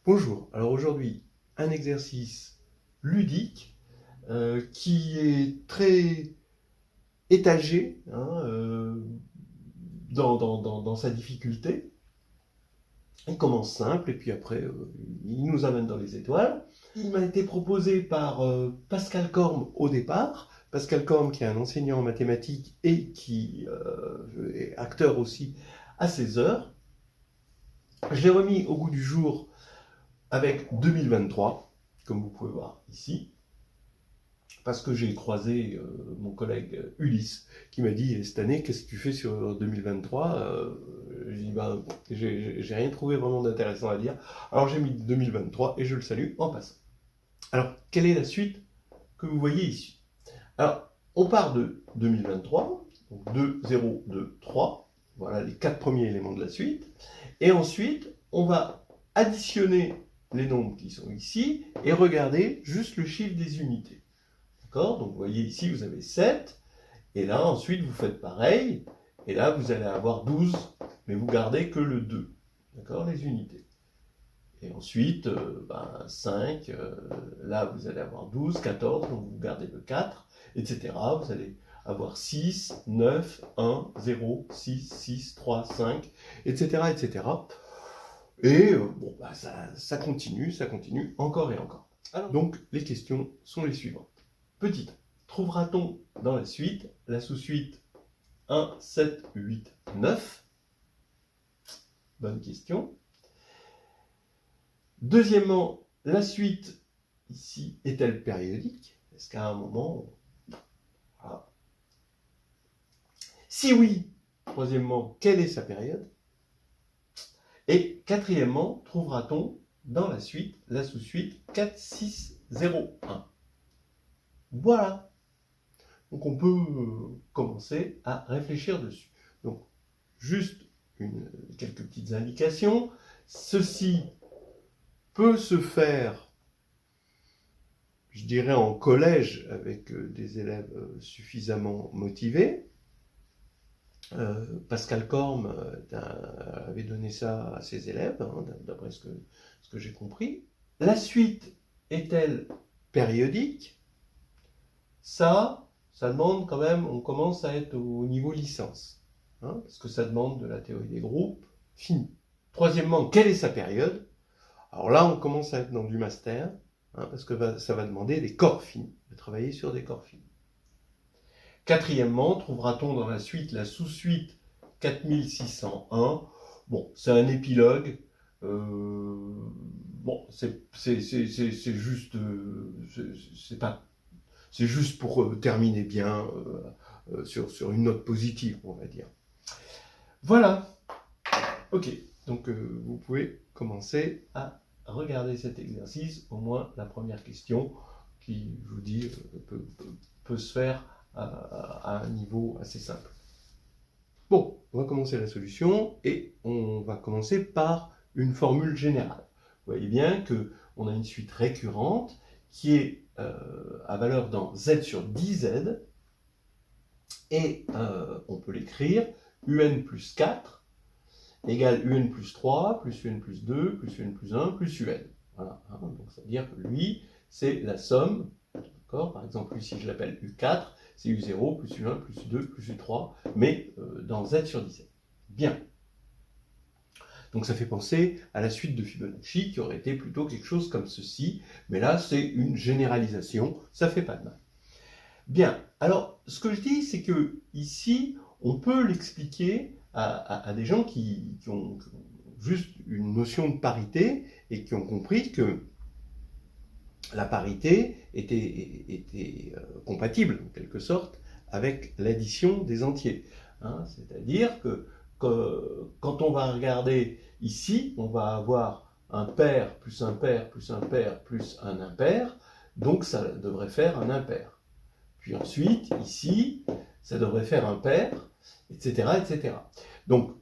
Bonjour, alors aujourd'hui un exercice ludique qui est très étagé dans sa difficulté. Il commence simple et puis après il nous amène dans les étoiles. Il m'a été proposé par Pascal Corme au départ. Pascal Corme qui est un enseignant en mathématiques et qui est acteur aussi à ses heures. Je l'ai remis au goût du jour avec 2023, comme vous pouvez voir ici, parce que j'ai croisé mon collègue Ulysse, qui m'a dit cette année, qu'est-ce que tu fais sur 2023 J'ai dit, ben, j'ai rien trouvé vraiment d'intéressant à dire, alors j'ai mis 2023 et je le salue en passant. Alors, quelle est la suite que vous voyez ici? Alors, on part de 2023, donc 2, 0, 2, 3, voilà les 4 premiers éléments de la suite, et ensuite, on va additionner les nombres qui sont ici et regarder juste le chiffre des unités. D'accord? Donc vous voyez ici, vous avez 7, et là ensuite vous faites pareil, et là vous allez avoir 12, mais vous gardez que le 2. D'accord? Les unités. Et ensuite, 5, là vous allez avoir 12, 14, donc vous gardez le 4, etc. Vous allez avoir 6, 9, 1, 0, 6, 6, 3, 5, etc. etc. Et bon, ça continue, encore et encore. Alors, donc, les questions sont les suivantes. Petite, trouvera-t-on dans la suite la sous-suite 1, 7, 8, 9? Bonne question. Deuxièmement, la suite ici est-elle périodique? Est-ce qu'à un moment... Voilà. Si oui, troisièmement, quelle est sa période? Et quatrièmement, trouvera-t-on dans la suite la sous-suite 4, 6, 0, 1? Voilà. Donc on peut commencer à réfléchir dessus. Donc, juste quelques petites indications. Ceci peut se faire, je dirais, en collège avec des élèves suffisamment motivés. Pascal Corme avait donné ça à ses élèves, d'après ce que j'ai compris. La suite est-elle périodique? Ça demande quand même, on commence à être au niveau licence, parce que ça demande de la théorie des groupes finie. Troisièmement, quelle est sa période? Alors là, on commence à être dans du master, parce que ça va demander des corps finis, de travailler sur des corps finis. Quatrièmement, trouvera-t-on dans la suite la sous-suite 4601? Bon, c'est un épilogue. Bon, c'est juste, c'est juste pour terminer bien sur une note positive, on va dire. Voilà. Ok. Donc vous pouvez commencer à regarder cet exercice, au moins la première question qui, je vous dis, peut se faire à un niveau assez simple. Bon, on va commencer la solution et on va commencer par une formule générale. Vous voyez bien qu'on a une suite récurrente qui est à valeur dans z sur 10z et on peut l'écrire un plus 4 égale un plus 3 plus un plus 2 plus un plus 1 plus un. Voilà, donc ça veut dire que lui, c'est la somme. Par exemple, ici je l'appelle U4, c'est U0 plus U1 plus U2 plus U3, mais dans Z sur 10. Bien. Donc ça fait penser à la suite de Fibonacci qui aurait été plutôt quelque chose comme ceci, mais là c'est une généralisation, ça fait pas de mal. Bien, alors ce que je dis c'est que ici on peut l'expliquer à des gens qui ont juste une notion de parité et qui ont compris que la parité était compatible, en quelque sorte, avec l'addition des entiers. C'est-à-dire que quand on va regarder ici, on va avoir un pair plus un pair plus un pair plus un impair, donc ça devrait faire un impair. Puis ensuite, ici, ça devrait faire un pair, etc. etc. Donc,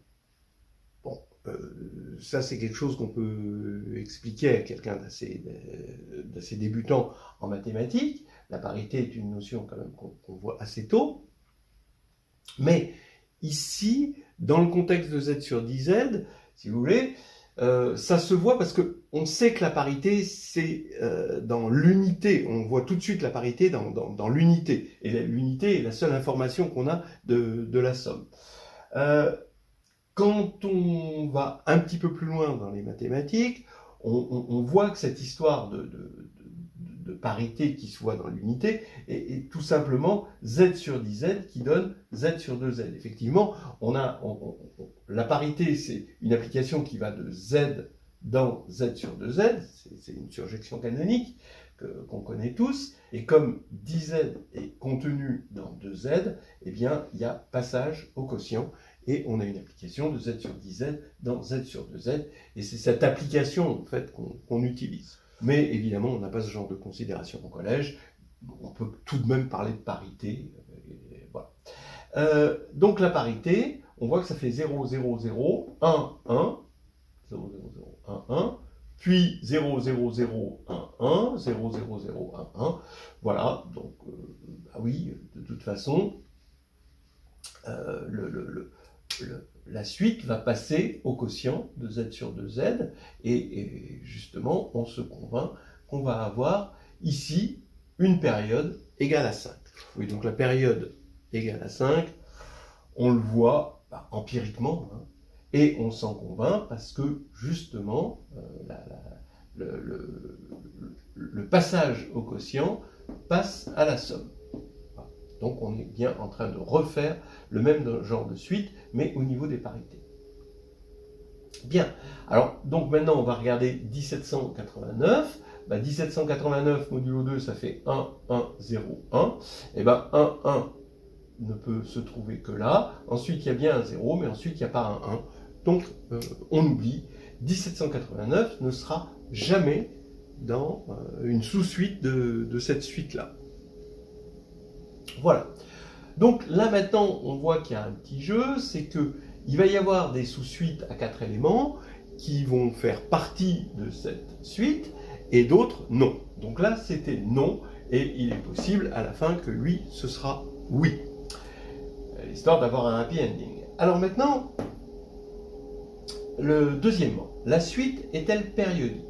ça, c'est quelque chose qu'on peut expliquer à quelqu'un d'assez débutant en mathématiques. La parité est une notion quand même qu'on voit assez tôt. Mais ici, dans le contexte de z sur 10z, si vous voulez, ça se voit parce qu'on sait que la parité, c'est dans l'unité. On voit tout de suite la parité dans l'unité. Et l'unité est la seule information qu'on a de la somme. Quand on va un petit peu plus loin dans les mathématiques, on voit que cette histoire de parité qui se voit dans l'unité est tout simplement z sur 10z qui donne z sur 2z. Effectivement, la parité, c'est une application qui va de z dans z sur 2z, c'est une surjection canonique qu'on connaît tous, et comme 10z est contenu dans 2z, eh bien, il y a passage au quotient, et on a une application de z sur 10z dans z sur 2z, et c'est cette application en fait qu'on utilise. Mais évidemment, on n'a pas ce genre de considération au collège, on peut tout de même parler de parité, voilà. Donc la parité, on voit que ça fait 0, 0, 0, 1, 1, 0, 0, 0, 1, 1, puis 0, 0, 0, 1, 1, 0, 0, 0, 1, 1, voilà, donc, bah oui, de toute façon, la suite va passer au quotient de z sur 2z, et justement, on se convainc qu'on va avoir ici une période égale à 5. Oui, donc la période égale à 5, on le voit empiriquement, hein, et on s'en convainc parce que justement, le passage au quotient passe à la somme. Donc on est bien en train de refaire le même genre de suite, mais au niveau des parités. Bien, alors donc maintenant on va regarder 1789. 1789 modulo 2, ça fait 1, 1, 0, 1. Et bien 1, 1 ne peut se trouver que là. Ensuite il y a bien un 0, mais ensuite il n'y a pas un 1. Donc on oublie, 1789 ne sera jamais dans une sous-suite de cette suite-là. Voilà. Donc là maintenant, on voit qu'il y a un petit jeu, c'est qu'il va y avoir des sous-suites à 4 éléments qui vont faire partie de cette suite et d'autres non. Donc là, c'était non et il est possible à la fin que lui, ce sera oui. Histoire d'avoir un happy ending. Alors maintenant, deuxièmement, la suite est-elle périodique?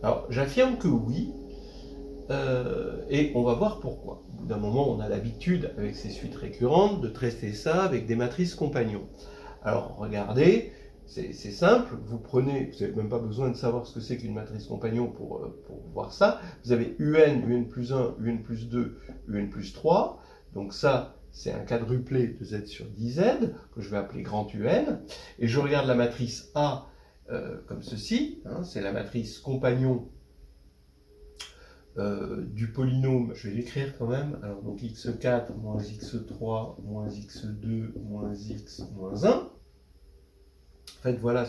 Alors j'affirme que oui. Et on va voir pourquoi. Au bout d'un moment, on a l'habitude, avec ces suites récurrentes, de traiter ça avec des matrices compagnons. Alors, regardez, c'est simple, vous n'avez même pas besoin de savoir ce que c'est qu'une matrice compagnon pour voir ça. Vous avez UN plus 1, UN plus 2, UN plus 3. Donc ça, c'est un quadruplé de Z sur 10Z, que je vais appeler grand UN. Et je regarde la matrice A comme ceci, hein, c'est la matrice compagnon du polynôme, je vais l'écrire quand même, alors donc x4 moins x3 moins x2 moins x moins 1. En fait, voilà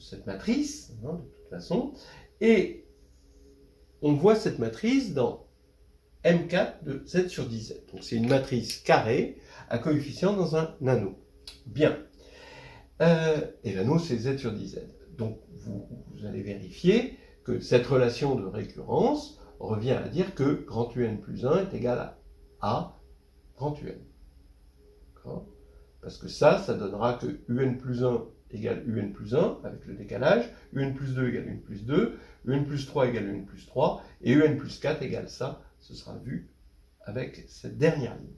cette matrice, hein, de toute façon, et on voit cette matrice dans M4 de Z sur 10Z. Donc c'est une matrice carrée à coefficient dans un anneau. Bien. Et l'anneau, c'est Z sur 10Z. Donc vous allez vérifier que cette relation de récurrence revient à dire que grand UN plus 1 est égal à grand UN. Parce que ça donnera que UN plus 1 égale UN plus 1 avec le décalage, UN plus 2 égale UN plus 2, UN plus 3 égale UN plus 3, et UN plus 4 égale ça. Ce sera vu avec cette dernière ligne.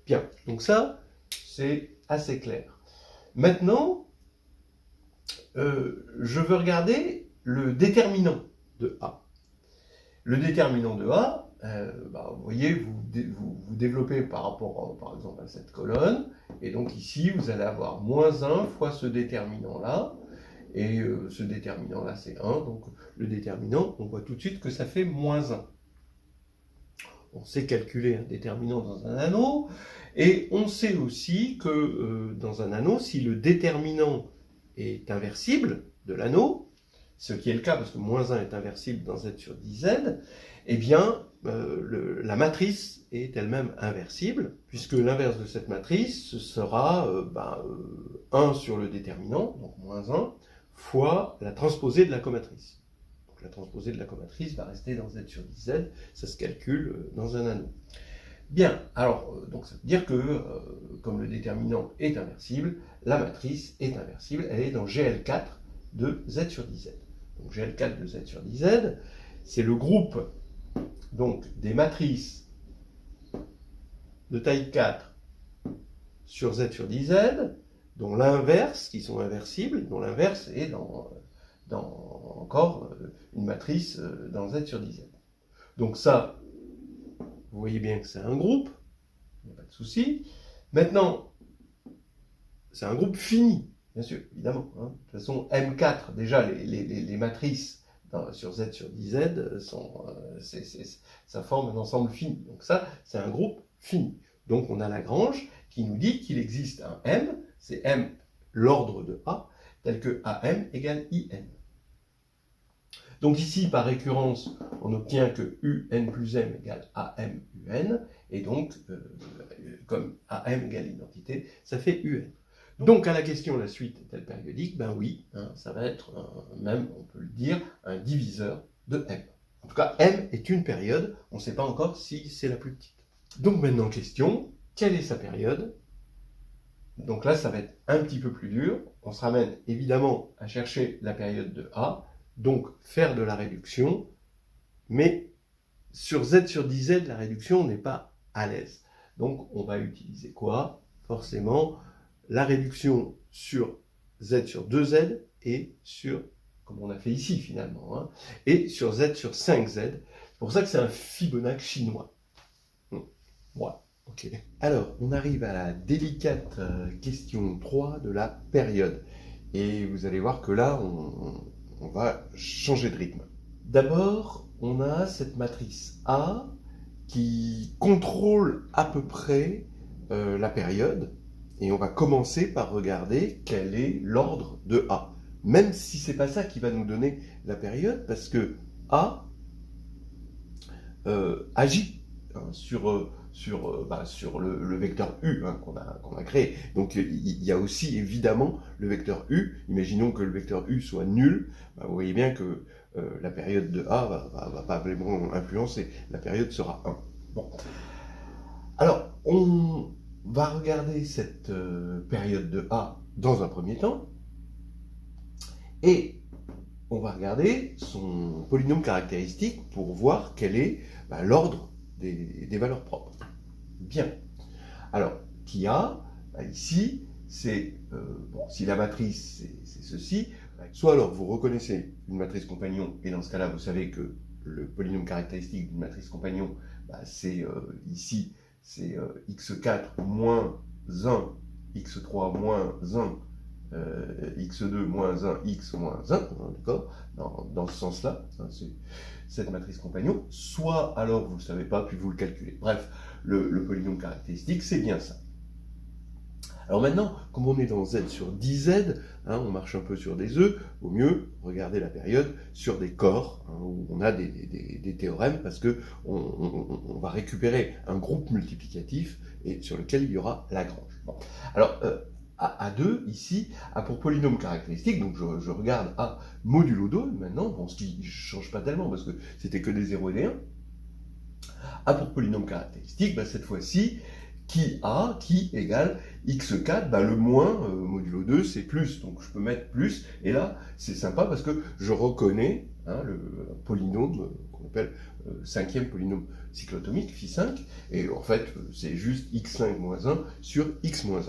Bien, donc ça, c'est assez clair. Maintenant, je veux regarder le déterminant de A. Le déterminant de A, vous voyez, vous développez par rapport, par exemple, à cette colonne, et donc ici, vous allez avoir moins 1 fois ce déterminant-là, et ce déterminant-là, c'est 1, donc le déterminant, on voit tout de suite que ça fait moins 1. On sait calculer un déterminant dans un anneau, et on sait aussi que dans un anneau, si le déterminant est inversible de l'anneau, ce qui est le cas parce que moins 1 est inversible dans Z sur 10Z, eh bien, la matrice est elle-même inversible, puisque l'inverse de cette matrice, ce sera 1 sur le déterminant, donc moins 1, fois la transposée de la comatrice. Donc la transposée de la comatrice va rester dans Z sur 10Z, ça se calcule dans un anneau. Bien, alors, donc ça veut dire que, comme le déterminant est inversible, la matrice est inversible, elle est dans GL4 de z sur 10z. Donc GL4 de z sur 10z, c'est le groupe donc, des matrices de taille 4 sur z sur 10z, dont l'inverse, qui sont inversibles, dont l'inverse est dans encore une matrice dans z sur 10z. Donc ça, vous voyez bien que c'est un groupe, il n'y a pas de souci. Maintenant, c'est un groupe fini, bien sûr, évidemment. Hein. De toute façon, M4, déjà, les matrices sur Z sur 10Z, ça forme un ensemble fini. Donc ça, c'est un groupe fini. Donc on a Lagrange qui nous dit qu'il existe un M, c'est M l'ordre de A, tel que AM égale IN. Donc ici, par récurrence, on obtient que UN plus M égale AM UN, et donc, comme AM égale l'identité, ça fait UN. Donc à la question, la suite est-elle périodique? Ben oui, hein, ça va être, même, on peut le dire, un diviseur de M. En tout cas, M est une période, on ne sait pas encore si c'est la plus petite. Donc maintenant, question, quelle est sa période? Donc là, ça va être un petit peu plus dur. On se ramène évidemment à chercher la période de A, donc faire de la réduction, mais sur Z sur 10Z, la réduction n'est pas à l'aise. Donc on va utiliser quoi? Forcément, la réduction sur Z sur 2Z et sur, comme on a fait ici finalement, hein, et sur Z sur 5Z. C'est pour ça que c'est un Fibonacci chinois. Voilà, ok. Alors, on arrive à la délicate question 3 de la période. Et vous allez voir que là, on va changer de rythme. D'abord, on a cette matrice A qui contrôle à peu près la période. Et on va commencer par regarder quel est l'ordre de A. Même si ce n'est pas ça qui va nous donner la période, parce que A agit hein, sur le vecteur U hein, qu'on a créé. Donc il y a aussi évidemment le vecteur U. Imaginons que le vecteur U soit nul. Vous voyez bien que la période de A va pas vraiment influencer. La période sera 1. Bon. Alors, on va regarder cette période de A dans un premier temps. Et on va regarder son polynôme caractéristique pour voir quel est l'ordre des valeurs propres. Bien. Alors, qui a, ici, c'est, si la matrice, c'est ceci, soit alors vous reconnaissez une matrice compagnon, et dans ce cas-là, vous savez que le polynôme caractéristique d'une matrice compagnon, c'est ici, c'est x4 moins 1, x3 moins 1, x2 moins 1, x moins 1, hein, d'accord, dans ce sens-là, hein, c'est cette matrice compagnon, soit alors vous ne le savez pas, puis vous le calculez. Bref, le polynôme caractéristique, c'est bien ça. Alors maintenant, comme on est dans Z sur 10Z, hein, on marche un peu sur des œufs, vaut mieux regarder la période sur des corps, hein, où on a des théorèmes, parce que on va récupérer un groupe multiplicatif et sur lequel il y aura Lagrange. Bon. Alors, A2, ici, a pour polynôme caractéristique, donc je regarde A modulo 2 maintenant, bon, ce qui ne change pas tellement, parce que c'était que des 0 et des 1. A pour polynôme caractéristique, cette fois-ci, qui égale x4, le moins modulo 2, c'est plus, donc je peux mettre plus, et là, c'est sympa parce que je reconnais hein, le polynôme qu'on appelle cinquième polynôme cyclotomique, phi5, et en fait, c'est juste x5 moins 1 sur x moins 1.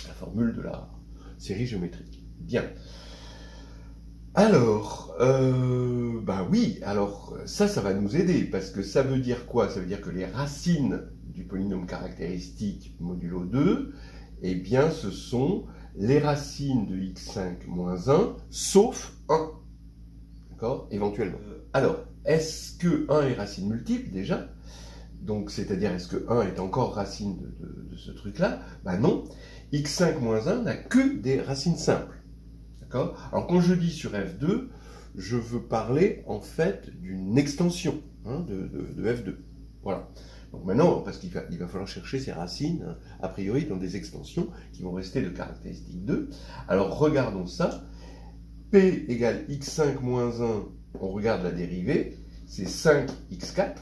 La formule de la série géométrique. Bien. Alors, oui, alors ça va nous aider, parce que ça veut dire quoi? Ça veut dire que les racines du polynôme caractéristique modulo 2, eh bien, ce sont les racines de x5 moins 1, sauf 1. D'accord? Éventuellement. Alors, est-ce que 1 est racine multiple, déjà? Donc, c'est-à-dire, est-ce que 1 est encore racine de ce truc-là? Non. x5 moins 1 n'a que des racines simples. D'accord? Alors, quand je dis sur F2, je veux parler, en fait, d'une extension hein, de F2. Voilà. Donc maintenant, parce qu'il va falloir chercher ces racines, hein, a priori, dans des extensions qui vont rester de caractéristique 2. Alors, regardons ça. P égale x5 moins 1, on regarde la dérivée, c'est 5x4,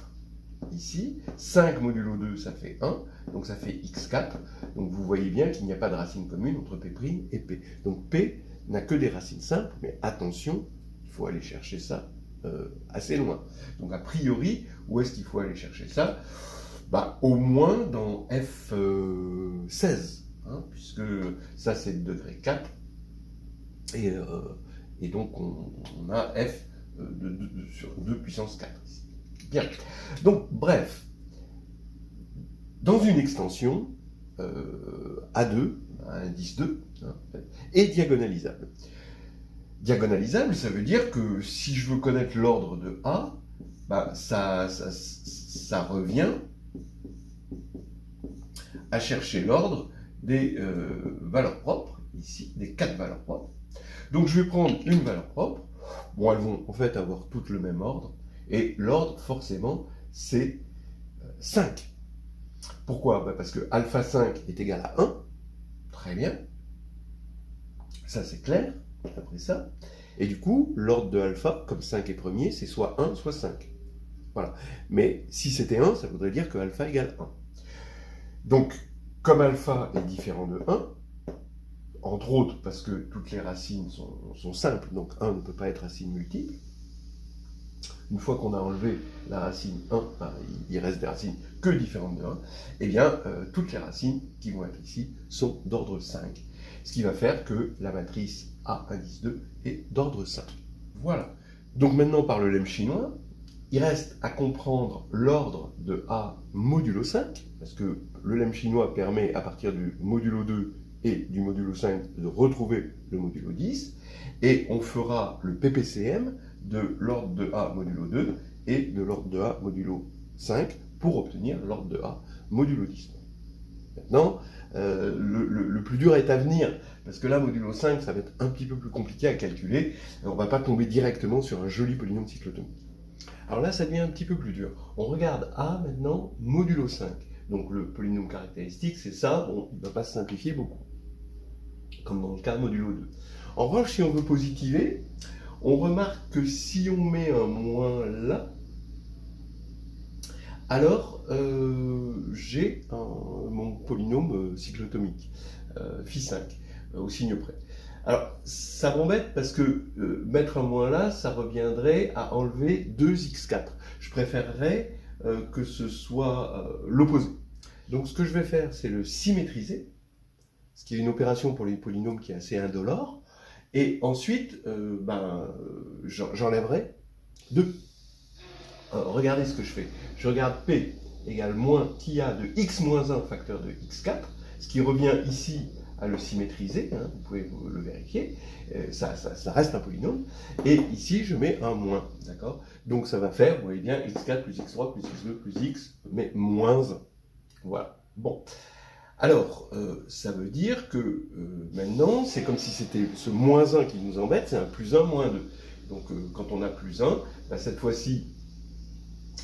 ici. 5 modulo 2, ça fait 1, donc ça fait x4. Donc vous voyez bien qu'il n'y a pas de racine commune entre P' et P. Donc P n'a que des racines simples, mais attention, il faut aller chercher ça assez loin. Donc a priori, où est-ce qu'il faut aller chercher ça? Bah, au moins dans F16, hein, puisque ça c'est le degré 4, et donc on a F sur 2 puissance 4. Bien. Donc, bref, dans une extension, A2, indice 2, hein, est diagonalisable. Diagonalisable, ça veut dire que si je veux connaître l'ordre de A, bah, ça revient à chercher l'ordre des valeurs propres, ici, des 4 valeurs propres. Donc je vais prendre une valeur propre. Bon, elles vont en fait avoir toutes le même ordre. Et l'ordre, forcément, c'est 5. Pourquoi? Bah parce que alpha 5 est égal à 1. Très bien. Ça, c'est clair, après ça. Et du coup, l'ordre de alpha, comme 5 est premier, c'est soit 1, soit 5. Voilà. Mais si c'était 1, ça voudrait dire que alpha égale 1. Donc, comme alpha est différent de 1, entre autres parce que toutes les racines sont simples, donc 1 ne peut pas être racine multiple. Une fois qu'on a enlevé la racine 1, enfin, il reste des racines que différentes de 1, eh bien, toutes les racines qui vont être ici sont d'ordre 5. Ce qui va faire que la matrice A indice 2 est d'ordre 5. Voilà. Donc maintenant, par le lemme chinois, il reste à comprendre l'ordre de A modulo 5, parce que le lemme chinois permet, à partir du modulo 2 et du modulo 5, de retrouver le modulo 10, et on fera le PPCM de l'ordre de A modulo 2 et de l'ordre de A modulo 5 pour obtenir l'ordre de A modulo 10. Maintenant, le plus dur est à venir, parce que là, modulo 5, ça va être un petit peu plus compliqué à calculer, et on ne va pas tomber directement sur un joli polynôme cyclotomique. Alors là, ça devient un petit peu plus dur. On regarde A maintenant, modulo 5. Donc le polynôme caractéristique, c'est ça, bon, il ne va pas se simplifier beaucoup, comme dans le cas modulo 2. En revanche, si on veut positiver, on remarque que si on met un moins là, alors j'ai mon polynôme cyclotomique, phi5, au signe près. Alors, ça m'embête parce que mettre un moins là, ça reviendrait à enlever 2x4. Je préférerais que ce soit l'opposé. Donc, ce que je vais faire, c'est le symétriser, ce qui est une opération pour les polynômes qui est assez indolore. Et ensuite, j'enlèverai 2. Regardez ce que je fais. Je regarde P égale moins kia de x moins 1 facteur de x4, ce qui revient ici à le symétriser, hein, vous pouvez le vérifier, ça reste un polynôme, et ici je mets un moins, d'accord? Donc ça va faire, vous voyez bien, x4 plus x3 plus x2 plus x, mais moins 1. Voilà, bon. Alors, ça veut dire que maintenant, c'est comme si c'était ce moins 1 qui nous embête, c'est un plus 1 moins 2. Donc quand on a plus 1, bah, cette fois-ci,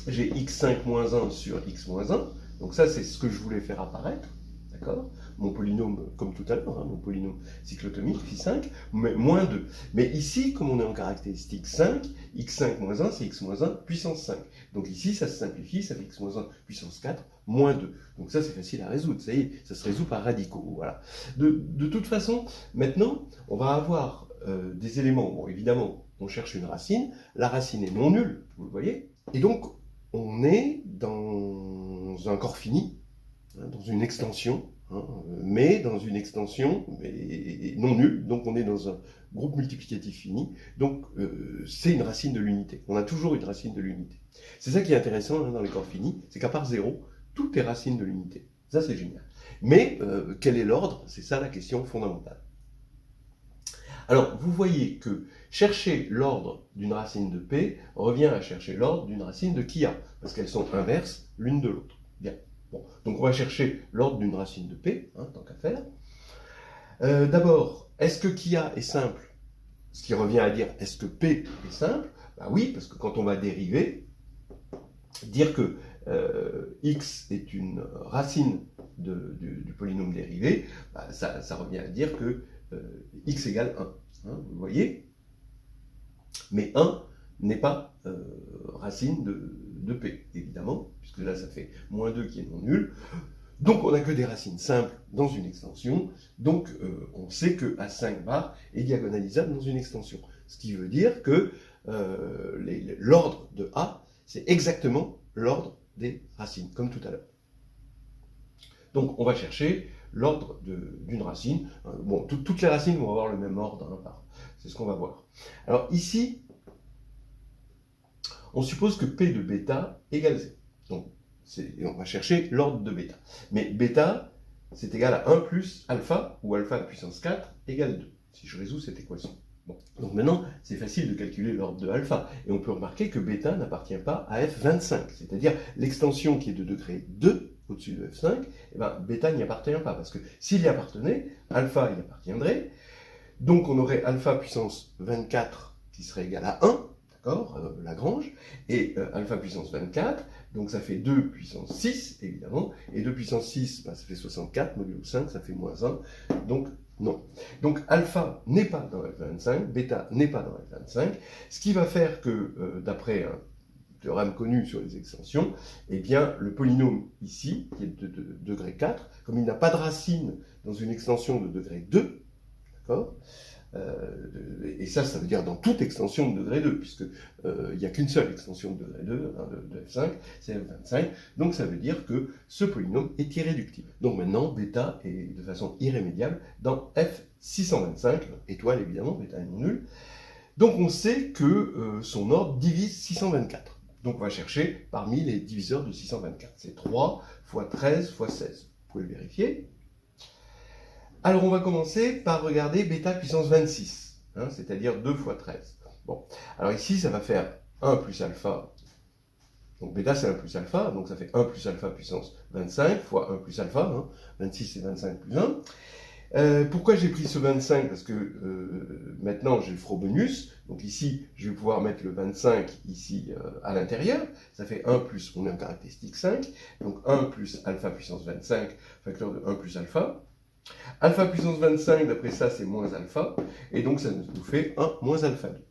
j'ai x5 moins 1 sur x moins 1. Donc ça, c'est ce que je voulais faire apparaître. D'accord? Mon polynôme, comme tout à l'heure, hein, mon polynôme cyclotomique, phi5, mais moins 2. Mais ici, comme on est en caractéristique 5, x5 moins 1, c'est x moins 1 puissance 5. Donc ici, ça se simplifie, ça fait x moins 1 puissance 4 moins 2. Donc ça, c'est facile à résoudre. Ça y est, ça se résout par radicaux. Voilà. De toute façon, maintenant, on va avoir des éléments. Bon, évidemment, on cherche une racine. La racine est non nulle, vous le voyez. Et donc, on est dans un corps fini, hein, dans une extension, hein, mais dans une extension mais non nulle, donc on est dans un groupe multiplicatif fini, donc c'est une racine de l'unité. On a toujours une racine de l'unité. C'est ça qui est intéressant hein, dans les corps finis, c'est qu'à part 0, tout est racine de l'unité. Ça c'est génial. Mais quel est l'ordre? C'est ça la question fondamentale. Alors, vous voyez que chercher l'ordre d'une racine de P revient à chercher l'ordre d'une racine de Kia, parce qu'elles sont inverses l'une de l'autre. Bien. Bon. Donc, on va chercher l'ordre d'une racine de P, hein, tant qu'à faire. D'abord, est-ce que Kia est simple? Ce qui revient à dire, est-ce que P est simple? Ben oui, parce que quand on va dériver, dire que x est une racine du polynôme dérivé, ben ça revient à dire que x égale 1. Hein, vous voyez? Mais 1 n'est pas racine de P, évidemment, puisque là ça fait moins 2 qui est non nul. Donc on n'a que des racines simples dans une extension, donc on sait que A5 bar est diagonalisable dans une extension. Ce qui veut dire que l'ordre de A, c'est exactement l'ordre des racines, comme tout à l'heure. Donc on va chercher l'ordre d'une racine. Bon, toutes les racines vont avoir le même ordre, hein, c'est ce qu'on va voir. Alors ici, on suppose que P de bêta égale 0. Donc on va chercher l'ordre de bêta. Mais bêta, c'est égal à 1 plus alpha, ou alpha à puissance 4 égale 2, si je résous cette équation. Bon. Donc maintenant, c'est facile de calculer l'ordre de alpha. Et on peut remarquer que bêta n'appartient pas à F25, c'est-à-dire l'extension qui est de degré 2 au-dessus de F5, et ben, bêta n'y appartient pas, parce que s'il y appartenait, alpha y appartiendrait. Donc on aurait alpha puissance 24 qui serait égal à 1, d'accord, Lagrange, et alpha puissance 24, donc ça fait 2 puissance 6, évidemment, et 2 puissance 6, ben, ça fait 64, modulo 5, ça fait moins 1, donc non. Donc alpha n'est pas dans F25, bêta n'est pas dans F25, ce qui va faire que, d'après un théorème connu sur les extensions, eh bien, le polynôme ici, qui est de degré 4, comme il n'a pas de racine dans une extension de degré 2, d'accord, et ça veut dire dans toute extension de degré 2, puisque il n'y a qu'une seule extension de degré 2, hein, de F5, c'est F25, donc ça veut dire que ce polynôme est irréductible. Donc maintenant, bêta est de façon irrémédiable dans F625, étoile évidemment, bêta est non nul, donc on sait que son ordre divise 624. Donc on va chercher parmi les diviseurs de 624. C'est 3 fois 13 fois 16. Vous pouvez le vérifier. Alors on va commencer par regarder bêta puissance 26, hein, c'est-à-dire 2 fois 13. Bon, alors ici ça va faire 1 plus alpha. Donc bêta c'est 1 plus alpha, donc ça fait 1 plus alpha puissance 25 fois 1 plus alpha. Hein, 26 c'est 25 plus 1. Pourquoi j'ai pris ce 25? Parce que maintenant j'ai le Frobenius, donc ici je vais pouvoir mettre le 25 ici à l'intérieur, ça fait 1 plus, on est en caractéristique 5, donc 1 plus alpha puissance 25, facteur de 1 plus alpha. Alpha puissance 25, d'après ça c'est moins alpha, et donc ça nous fait 1 moins alpha 2.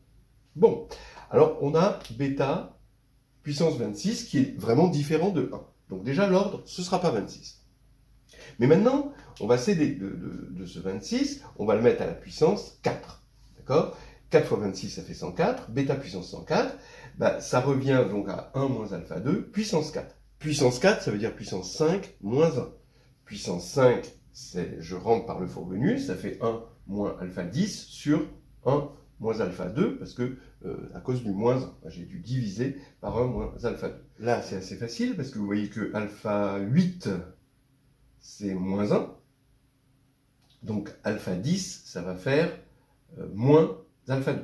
Bon, alors on a bêta puissance 26 qui est vraiment différent de 1. Donc déjà l'ordre, ce ne sera pas 26. Mais maintenant, on va céder de ce 26, on va le mettre à la puissance 4. D'accord? 4 fois 26, ça fait 104. Bêta puissance 104, bah, ça revient donc à 1 moins alpha 2, puissance 4. Puissance 4, ça veut dire puissance 5 moins 1. Puissance 5, je rentre par le Frobenius, ça fait 1 moins alpha 10 sur 1 moins alpha 2, parce que à cause du moins 1, j'ai dû diviser par 1 moins alpha 2. Là, c'est assez facile, parce que vous voyez que alpha 8, c'est moins 1. Donc alpha 10, ça va faire moins alpha 2.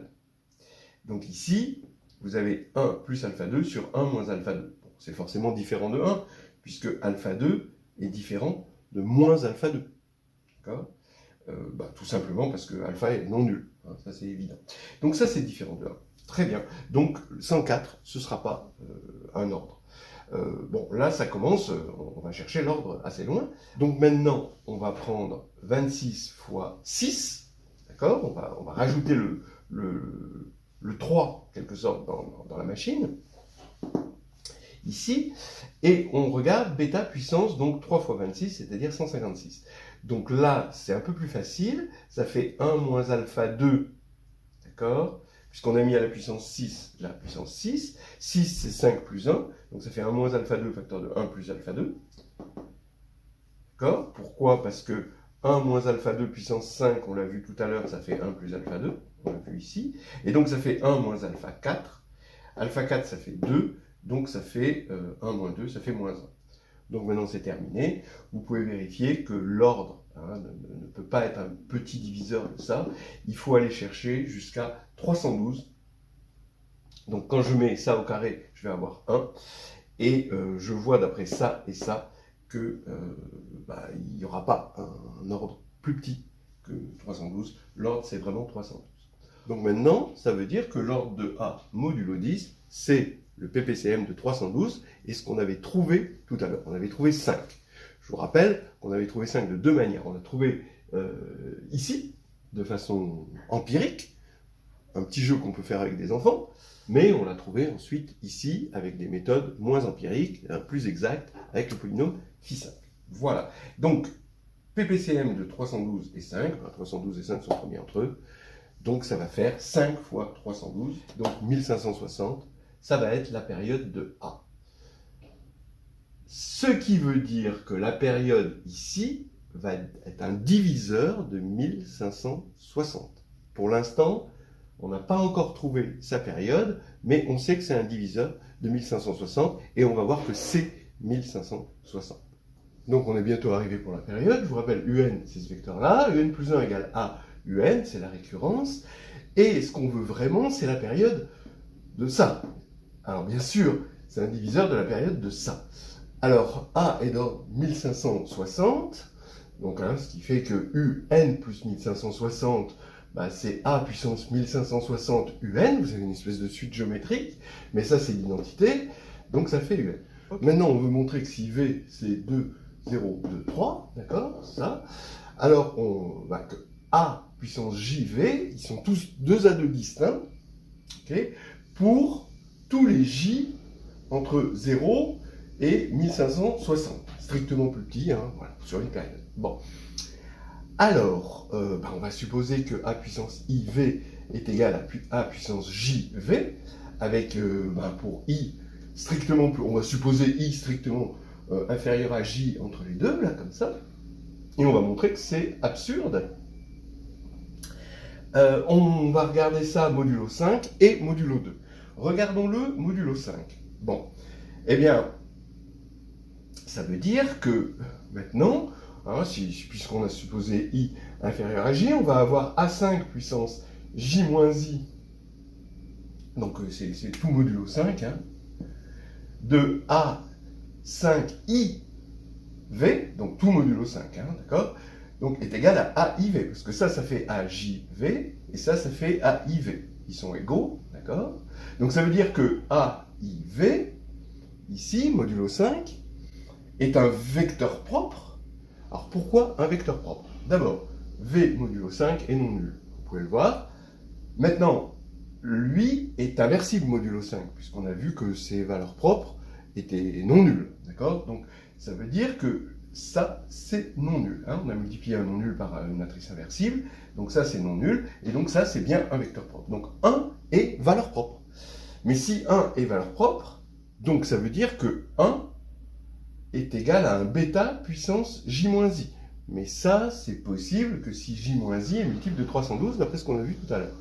Donc ici, vous avez 1 plus alpha 2 sur 1 moins alpha 2. Bon, c'est forcément différent de 1, puisque alpha 2 est différent de moins alpha 2. D'accord? Bah, tout simplement parce que alpha est non nul. Hein, ça c'est évident. Donc ça c'est différent de 1. Très bien. Donc 104, ce ne sera pas un ordre. Bon, là, ça commence, on va chercher l'ordre assez loin. Donc maintenant, on va prendre 26 fois 6, d'accord? On va rajouter le 3, en quelque sorte, dans la machine, ici, et on regarde bêta puissance, donc 3 fois 26, c'est-à-dire 156. Donc là, c'est un peu plus facile, ça fait 1 moins alpha 2, d'accord? Puisqu'on a mis à la puissance 6, la puissance 6. 6, c'est 5 plus 1. Donc ça fait 1 moins alpha 2, facteur de 1 plus alpha 2. D'accord? Pourquoi? Parce que 1 moins alpha 2 puissance 5, on l'a vu tout à l'heure, ça fait 1 plus alpha 2. On l'a vu ici. Et donc ça fait 1 moins alpha 4. Alpha 4, ça fait 2. Donc ça fait 1 moins 2, ça fait moins 1. Donc maintenant c'est terminé. Vous pouvez vérifier que l'ordre ne peut pas être un petit diviseur de ça. Il faut aller chercher jusqu'à 312. Donc quand je mets ça au carré, je vais avoir 1. Et je vois d'après ça et ça que il n'y aura pas un ordre plus petit que 312. L'ordre c'est vraiment 312. Donc maintenant, ça veut dire que l'ordre de A modulo 10, c'est le PPCM de 312, et ce qu'on avait trouvé tout à l'heure. On avait trouvé 5. Je vous rappelle qu'on avait trouvé 5 de deux manières. On a trouvé ici, de façon empirique, un petit jeu qu'on peut faire avec des enfants, mais on l'a trouvé ensuite ici, avec des méthodes moins empiriques, plus exactes, avec le polynôme phi 5. Voilà. Donc, PPCM de 312 et 5, 312 et 5 sont premiers entre eux, donc ça va faire 5 fois 312, donc 1560, ça va être la période de A. Ce qui veut dire que la période ici va être un diviseur de 1560. Pour l'instant, on n'a pas encore trouvé sa période, mais on sait que c'est un diviseur de 1560, et on va voir que c'est 1560. Donc on est bientôt arrivé pour la période. Je vous rappelle, UN, c'est ce vecteur-là. UN plus 1 égale A, UN, c'est la récurrence. Et ce qu'on veut vraiment, c'est la période de ça. Alors bien sûr, c'est un diviseur de la période de ça. Alors A est dans 1560. Donc ce qui fait que UN plus 1560, c'est A puissance 1560 UN. Vous avez une espèce de suite géométrique. Mais ça, c'est l'identité. Donc ça fait UN. Okay. Maintenant, on veut montrer que si V, c'est 2, 0, 2, 3, d'accord, ça. Alors, on va que A puissance JV, ils sont tous 2 A2 distincts, okay, pour tous les J entre 0 et 1560, strictement plus petits, hein, voilà, sur une période. Bon. Alors, on va supposer que A puissance IV est égal à A puissance JV, avec, pour I strictement plus, on va supposer I strictement inférieur à J entre les deux, là, comme ça, et on va montrer que c'est absurde. On va regarder ça modulo 5 et modulo 2. Regardons-le modulo 5. Bon, eh bien, ça veut dire que maintenant, hein, puisqu'on a supposé I inférieur à J, on va avoir A5 puissance J moins I, donc c'est tout modulo 5, hein, de A5IV, donc tout modulo 5, hein, d'accord, donc est égal à AIV, parce que ça fait AJV, et ça fait AIV. Ils sont égaux, d'accord. Donc ça veut dire que AIV, ici, modulo 5, est un vecteur propre. Alors pourquoi un vecteur propre? D'abord, V modulo 5 est non nul, vous pouvez le voir. Maintenant, lui est inversible modulo 5, puisqu'on a vu que ses valeurs propres étaient non nulles, d'accord. Donc ça veut dire que ça, c'est non nul. Hein. On a multiplié un non nul par une matrice inversible, donc ça, c'est non nul, et donc ça, c'est bien un vecteur propre. Donc 1 est valeur propre. Mais si 1 est valeur propre, donc ça veut dire que 1 est égal à un bêta puissance J-I. Mais ça, c'est possible que si J-I est multiple de 312, d'après ce qu'on a vu tout à l'heure.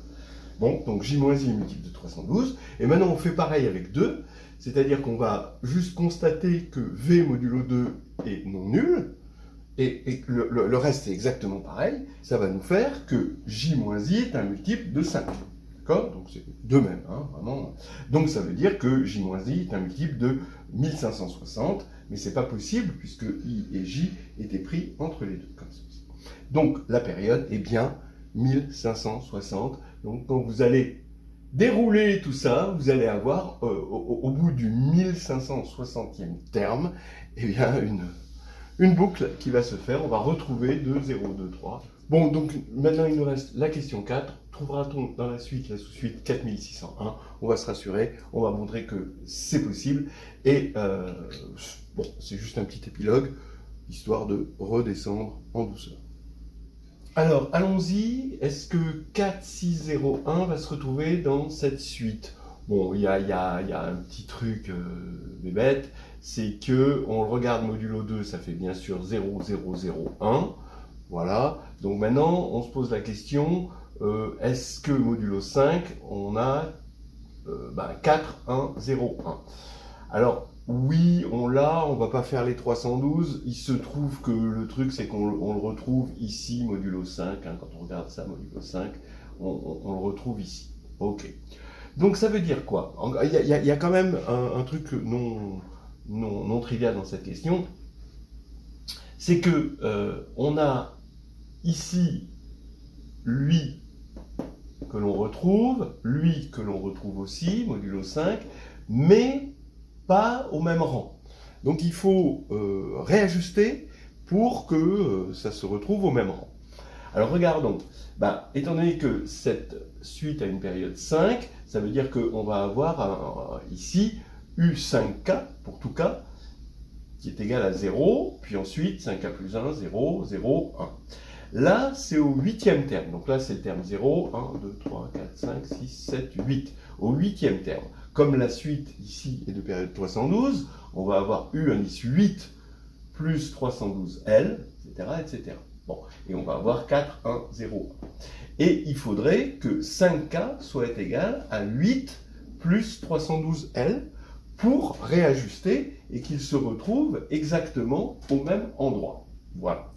Bon, donc J-I est multiple de 312, et maintenant on fait pareil avec 2, c'est-à-dire qu'on va juste constater que V modulo 2 est non nul, et le reste est exactement pareil, ça va nous faire que J-I est un multiple de 5. D'accord? Donc c'est de même, hein, vraiment. Donc ça veut dire que J-I est un multiple de 1560, mais c'est pas possible puisque I et J étaient pris entre les deux, comme ceci. Donc la période est bien 1560. Donc quand vous allez dérouler tout ça, vous allez avoir au bout du 1560e terme, eh bien une boucle qui va se faire. On va retrouver 2, 0, 2, 3. Bon, donc maintenant il nous reste la question 4. Trouvera-t-on dans la suite, la sous-suite 4601? On va se rassurer, on va montrer que c'est possible. Et bon, c'est juste un petit épilogue, histoire de redescendre en douceur. Alors, allons-y. Est-ce que 4601 va se retrouver dans cette suite? Bon, il y a un petit truc bébête, c'est que on le regarde modulo 2, ça fait bien sûr 0, 0, 0, 1. Voilà. Donc maintenant, on se pose la question, est-ce que modulo 5, on a 4, 1, 0, 1? Alors, oui, on l'a, on va pas faire les 312. Il se trouve que le truc, c'est qu'on le retrouve ici, modulo 5. Hein, quand on regarde ça, modulo 5, on le retrouve ici. Ok. Donc ça veut dire quoi? Il y a quand même un truc non trivial dans cette question. C'est que on a ici lui que l'on retrouve, lui que l'on retrouve aussi, modulo 5, mais pas au même rang. Donc il faut réajuster pour que ça se retrouve au même rang. Alors regardons, étant donné que cette suite a une période 5, ça veut dire qu'on va avoir ici U5K, pour tout cas, qui est égal à 0, puis ensuite 5k plus 1, 0, 0, 1. Là, c'est au 8e terme. Donc là, c'est le terme 0, 1, 2, 3, 4, 5, 6, 7, 8. Au 8e terme. Comme la suite ici est de période 312, on va avoir U indice 8 plus 312L, etc., etc. Bon, et on va avoir 4, 1, 0, 1. Et il faudrait que 5K soit égal à 8 plus 312L pour réajuster et qu'il se retrouve exactement au même endroit. Voilà.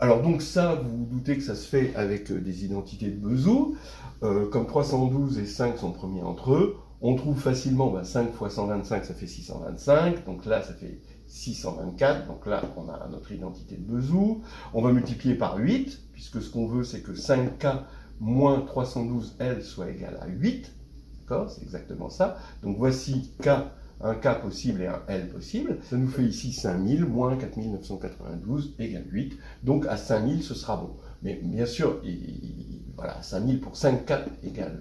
Alors donc ça, vous vous doutez que ça se fait avec des identités de Bezout. Comme 312 et 5 sont premiers entre eux, on trouve facilement 5 fois 125, ça fait 625. Donc là, ça fait 624. Donc là, on a notre identité de Bezout. On va multiplier par 8, puisque ce qu'on veut, c'est que 5K moins 312L soit égal à 8. D'accord? C'est exactement ça. Donc voici K, un K possible et un L possible. Ça nous fait ici 5000 moins 4992 égale 8. Donc à 5000, ce sera bon. Mais bien sûr, voilà, 5000 pour 5K égale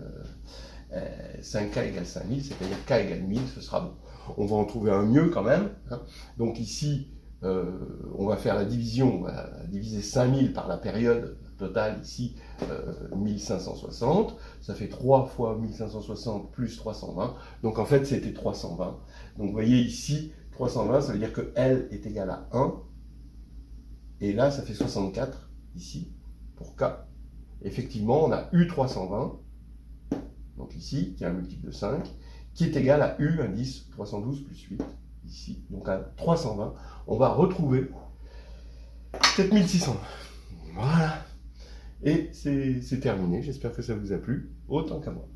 5K égale 5000, c'est-à-dire K égale 1000, ce sera bon. On va en trouver un mieux quand même. Hein. Donc ici, on va faire la division, on va diviser 5000 par la période totale ici, 1560. Ça fait 3 fois 1560 plus 320. Donc en fait, c'était 320. Donc vous voyez ici, 320, ça veut dire que L est égal à 1. Et là, ça fait 64 ici pour K. Effectivement, on a U320, donc ici, qui est un multiple de 5, qui est égal à U indice 312 plus 8, ici. Donc à 320, on va retrouver 7600. Voilà. Et c'est terminé. J'espère que ça vous a plu, autant qu'à moi.